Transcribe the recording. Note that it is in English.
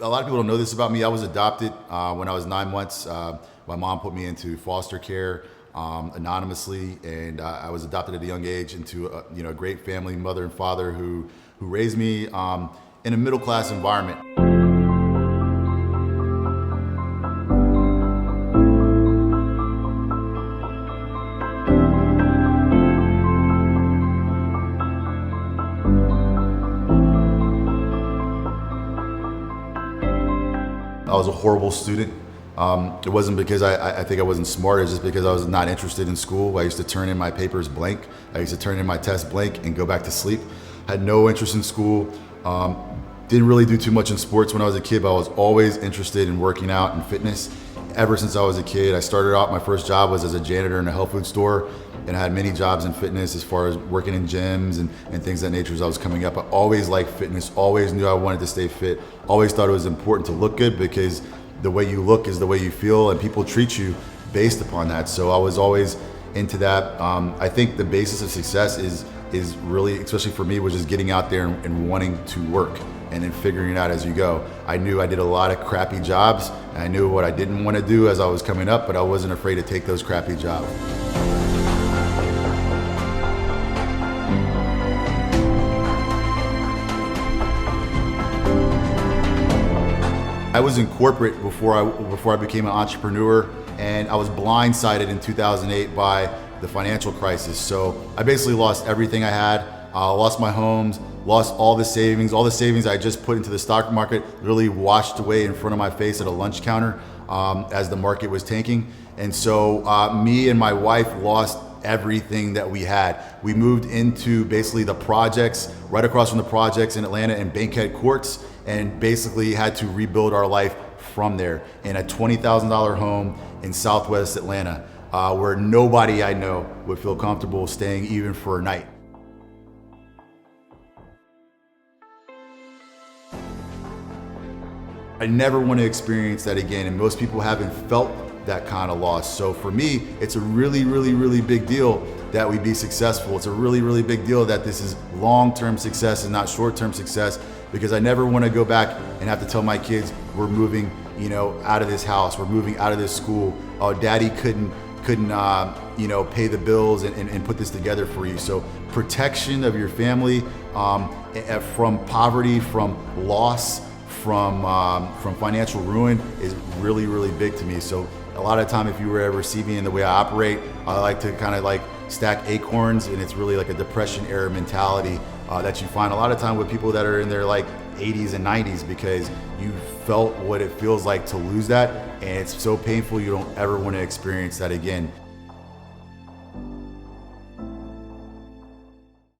A lot of people don't know this about me. I was adopted when I was 9 months. My mom put me into foster care anonymously, and I was adopted at a young age into a great family, mother and father who raised me in a middle class environment. I was a horrible student. It wasn't because I think I wasn't smart, it was just because I was not interested in school. I used to turn in my papers blank. I used to turn in my tests blank and go back to sleep. Had no interest in school. Didn't really do too much in sports when I was a kid, but I was always interested in working out and fitness. Ever since I was a kid, I started out, my first job was as a janitor in a health food store, and I had many jobs in fitness as far as working in gyms and things of that nature as I was coming up. I always liked fitness, always knew I wanted to stay fit, always thought it was important to look good because the way you look is the way you feel, and people treat you based upon that. So I was always into that. I think the basis of success is really, especially for me, was just getting out there and wanting to work and then figuring it out as you go. I knew I did a lot of crappy jobs, and I knew what I didn't want to do as I was coming up, but I wasn't afraid to take those crappy jobs. I was in corporate before I became an entrepreneur, and I was blindsided in 2008 by the financial crisis. So I basically lost everything I had. Lost my homes, lost all the savings. All the savings I just put into the stock market really washed away in front of my face at a lunch counter as the market was tanking. And so me and my wife lost everything that we had. We moved into basically the projects, right across from the projects in Atlanta and Bankhead Courts, and basically had to rebuild our life from there in a $20,000 home in Southwest Atlanta, where nobody I know would feel comfortable staying even for a night. I never want to experience that again, and most people haven't felt that kind of loss. So for me, it's a really, really, really big deal that we be successful. It's a really, really big deal that this is long-term success and not short-term success, because I never want to go back and have to tell my kids, we're moving, out of this house, we're moving out of this school. Oh, daddy couldn't pay the bills and put this together for you. So protection of your family from poverty, from loss, from financial ruin is really, really big to me. So a lot of time, if you were ever see me in the way I operate, I like to kind of like stack acorns, and it's really like a depression era mentality that you find a lot of time with people that are in their like 80s and 90s, because you felt what it feels like to lose that, and it's so painful you don't ever want to experience that again.